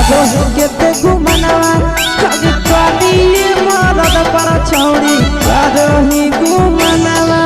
केते घुमनवा कभी कभी मरद पर छौड़ी रही घुमनवा।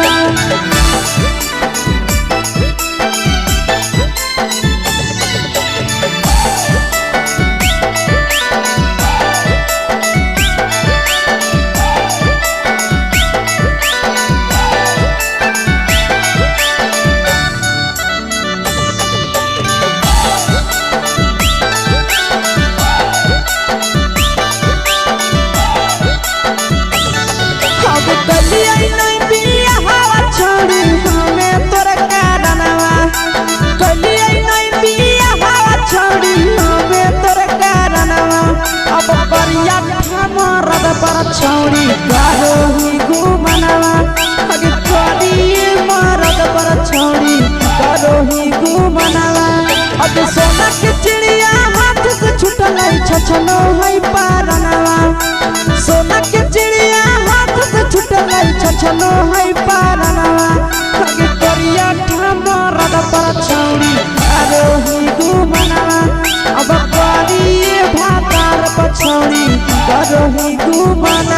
छौड़ी रही घुमनवा अगे करिए मरद पर छौड़ी रही घुमनवा। अब सोना के चिड़िया हाथ से छूटल छछनो है पारनवा। सोना के चिड़िया हाथ से छूटल छछनो है पारनवा। अगे करिया मरद पर छौड़ी रही घुमनवा। अब करिए भातार पर छौड़ी रही घुमनवा।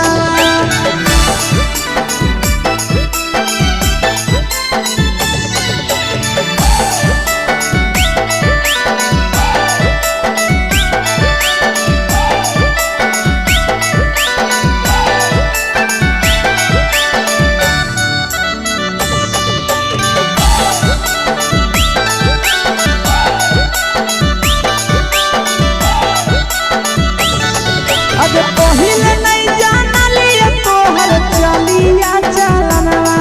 अगे पहिले नहीं जाना लिया तोहर चलिया चलनवा।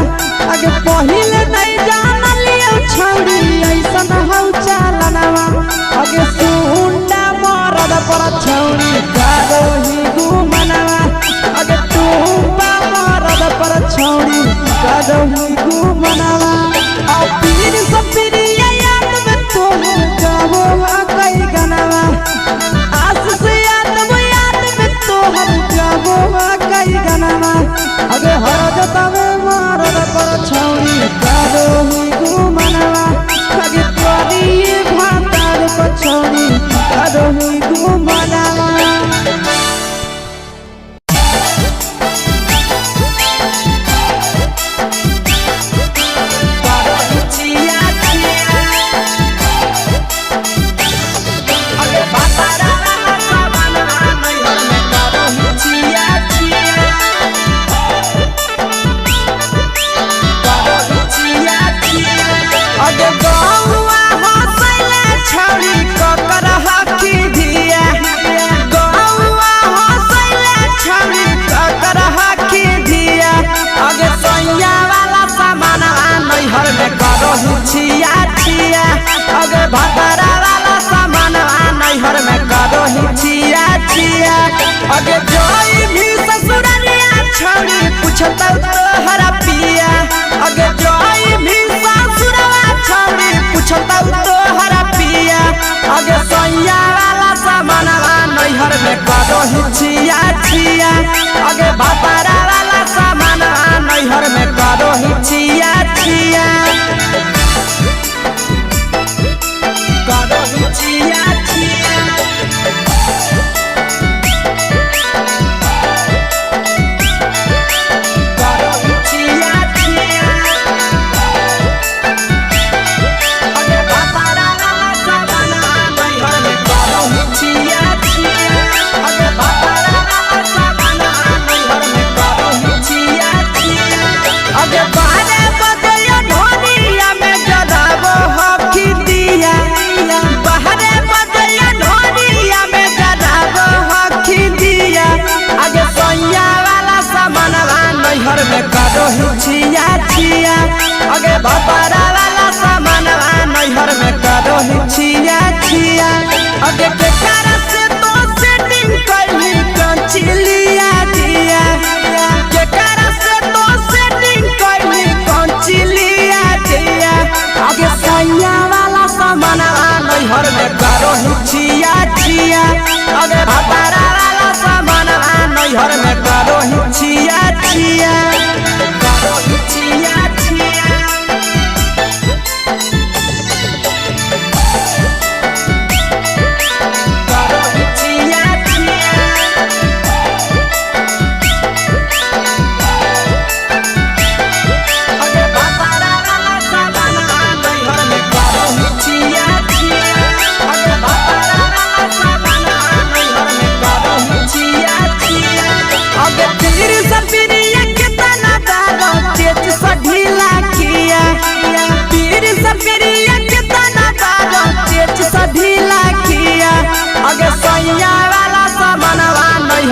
अगे पहिले नहीं जाना लिया छौड़ी ऐसन हौ चलनवा। अगे सुंडा मरद पर छौड़ी रही घुमनवा। अगे टूपा मरद पर छौड़ी रही घुमनवा। और पीर सब पीरिया याद में तोहर गावो कई गनवा। आस से कई गनवा। अगे हर जतवे मरद पर छौड़ी रही घुमनवा। अगे करिए भातार पर छौड़ी रही घुमनवा। अगे भातारा वाला सामान नैहर में करही छिया छिया। अगे जोई भी ससुरालिया छौड़ी पूछत तोहरा पिया। अगे जोई भी ससुरवा छौड़ी पूछत तोहरा पिया। अगे सैया वाला सामान नैहर में करही छिया छिया। अगे भातारा वाला सामान नैहर में करही छिया छिया। छिया छिया छिया छिया। अगे भातारा वाला सामान नैहर में करही छिया छिया। अगे भातारा वाला सामान नैहर में करही छिया छिया। अगे बारे बदलिया ढोलिया में जलावो हकी दिया। बाहरे बदलिया ढोलिया में जलावो हकी दिया। अगे सैया वाला सामान नैहर में करही छिया छिया। अगे भातारा वाला सामान नैहर में करही छिया छिया। अगे केकरा से तो सेटिंग करही कंचिलिया दिया। केकरा से तो सेटिंग करही कंचिलिया दिया। अगे सैया वाला सामान नैहर में करही छिया छिया। अगे भातारा वाला सामान नैहर में करही छिया छिया। करही छिया छिया।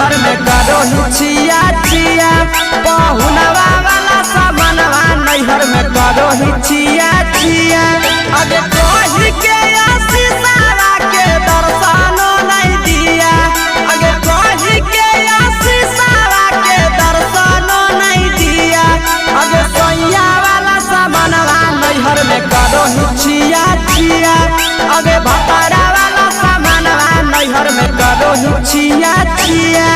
नैहर में करो छिया छिया पहुनवा वाला सामानवा नैहर में करो छिया छिया अगे कही के आशीषवा के दर्शनो नहीं दिया अगे कही के आशीषवा के दर्शनो नहीं दिया अगे सोया वाला सामानवा नैहर में करो छिया छिया अगे भतारा वाला सामानवा नैहर में करो छिया छिया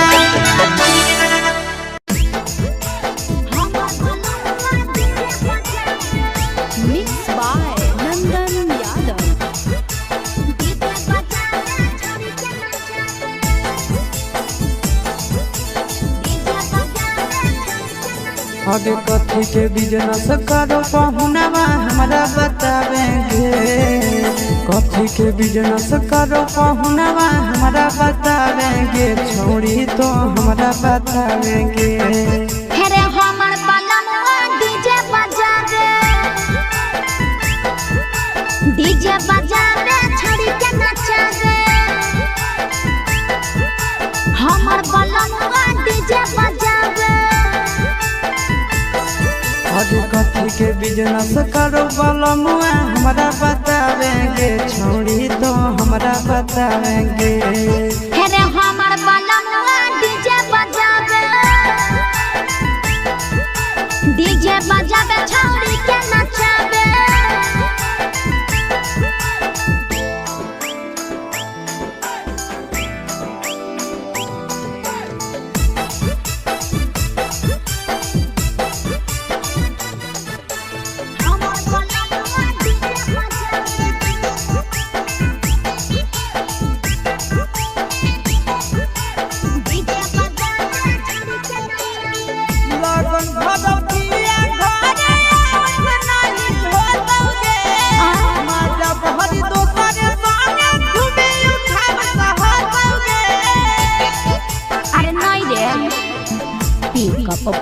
आगे कथी के बिजनेस करो पहुनवा हमारा बतावेंगे कथी के बिजनेस करो पहुनवा हमारा बतावेंगे छोड़ी तो हमारा बतावेंगे हेरे हमर बलनुआ डीजे बजावे छड़ी के नचावे हमर बलनुआ डीजे बजावे आगे कथी के बिजनेस करो बलमुआ हमारा बतावेंगे छोड़ी तो हमारा बतावेंगे हेरे हमर बलनुआ डीजे बजावे छड़ी के नचावे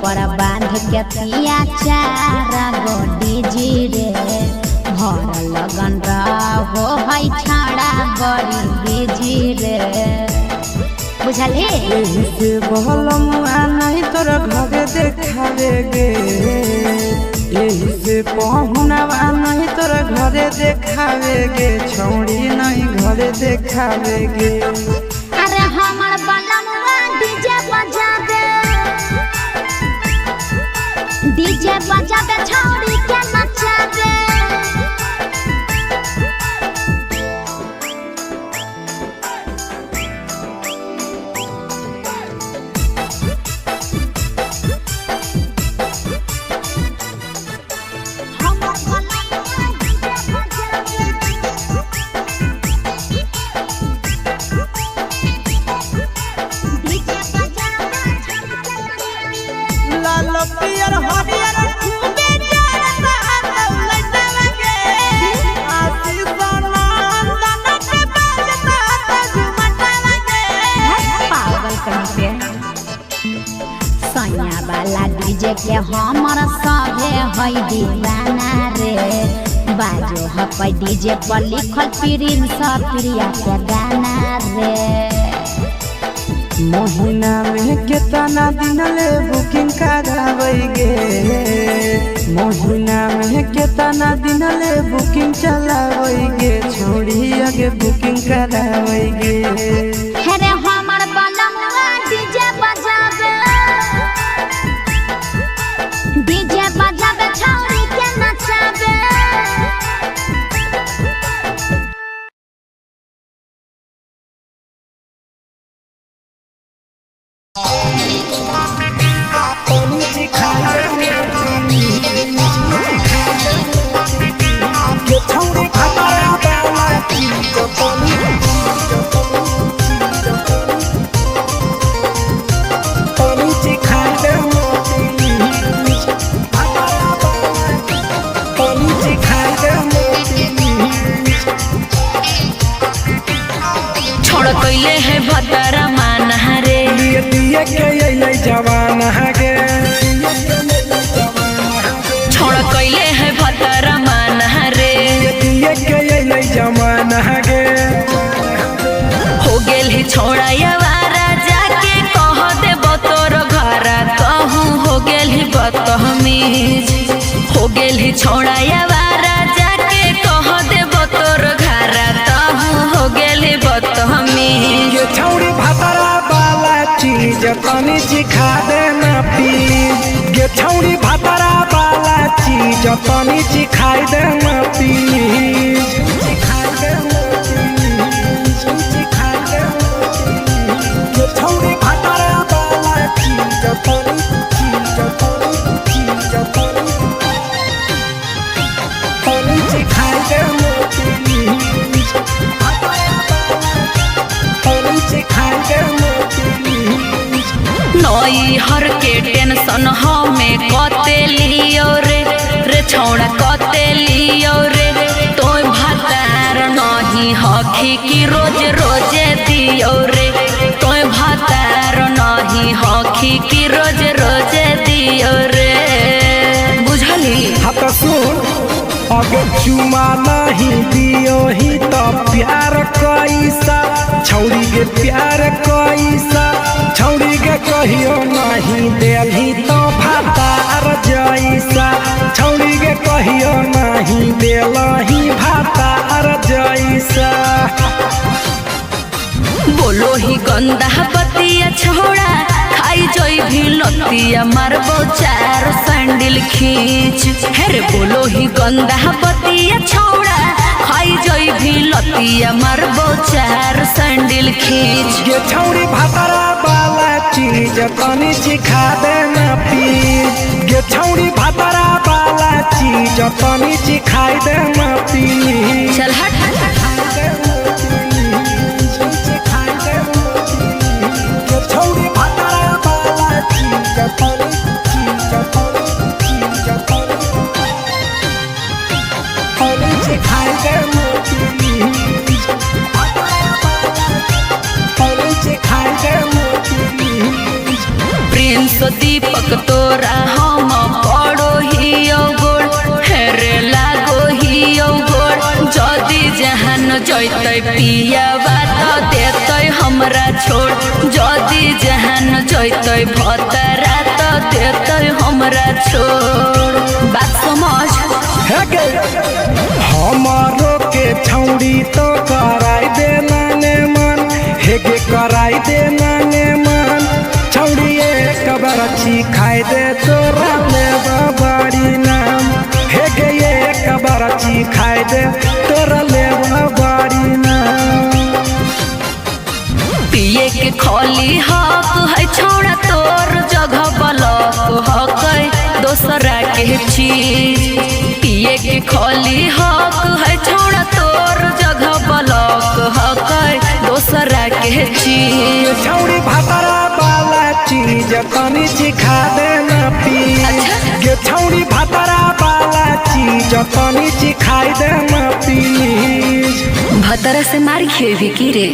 पर बांध के पिया चारा गोडी जी रे भर लगन रहो है छाड़ा बड़ी बीजी रे बुझली यही से बहलमुआ नहीं तोरा घरे देखावेगे यही से पहुनवा नहीं तोरा घरे देखावेगे छोड़ी नहीं घरे देखावेगे अरे हमर बलनुआ डीजे बजावे छौड़ी के नचावे लाल पियर हरियर खूबे जरता दौलत लगे आशीष नंदन के बजता झुमट लगे पागल कहीं पे सैया वाला डीजे के हमर सभे है दीवाना रे बाजो है डीजे पर लिखल प्रिंस प्रिया के गाना रे महीना में कितना दिन ले बुकिंग करावेगे महीना में कितना दिन ले बुकिंग चलावेगे छोड़ी आगे बुकिंग करावेगे हेरे हमर बलनुआ डीजे बजावे छौड़ी के नचावे कैले है भतरा मान रे दिए के जवान गे छोड़ कैले है भतरा मान रे दिए के जवान गे हो गेल ही छोड़ा यारा जाके कह होई छोड़ा यावारा जाके कह देबो तोर घरा तहु हो गेली बतहमी ये छौड़ी भातरा वाला चीज तनी चिखा देना प्लीज ये छौड़ी भातरा वाला चीज तनी चिखाई देना प्लीज चिखाई देना प्लीज चिखाई देना प्लीज ये छौड़ी भातरा वाला चीज तनी चिखाई देना प्लीज चिखाई देना प्लीज नई हर के टेंशन हमें कते लियो रे छौड़ा कते लियो रे तोय भातार नहीं हखी की रोज रोजे दियो रे तोय भातार नहीं हखी की रोज रोजे दियो रे बुझली हाथ सुन अगर चुमा नहीं दियो ही तो प्यार कैसा छौड़ी के प्यार कैसा छौड़ी के कहियो नहीं देली तो भातार जैसा छौड़ी के कहियो नहीं देलही भातार जैसा बोलो ही गंदा बतिया छोड़ा खाई जोई भी लतिया मारबो चार सैंडल खींच हेरे बोलो ही गंदा बतिया छोड़ा खाई जोई भी लतिया मारबो चार सैंडल खींच ये छौड़ी भातरा वाला चीज तनी चिखा देना प्लीज ये छौड़ी भातरा वाला चीज तनी चिखाई देना प्लीज चल हट छौड़ी भातरा वाला चीज तनी चिखाई देना प्लीज चिखाई देना प्लीज प्रिंस दीपक तोरा हम पड़ो ही गोड़ हेरे लागो ही गोड़ जदी जहान जैतै पिया बात देतै हमरा छोड़ जदी जहान जैतै भतरा तो देतै हमरा छोड़ बात समझ हमारो के छौड़ी तो कराई देना ने मन हेगे कराई देना ने मन छौड़ी एक बार चिखाई दे तोरा लेबा बड़ी नाम हेगे एक बार चिखाई दे तोरा लेबा बड़ी नाम पिए के खोली हक है छोड़ा तोर जगह बलक हक दोसरा के चीज पिए के खोली हक है छोड़ा तोर जगह बलक हक दोसरा के चीज छौड़ी भातरा वाला चीज तनी चिखा देना प्लीज ये छौड़ी भातरा वाला चीज तनी चिखाई देना प्लीज भतरा से मारी खेबी की रे।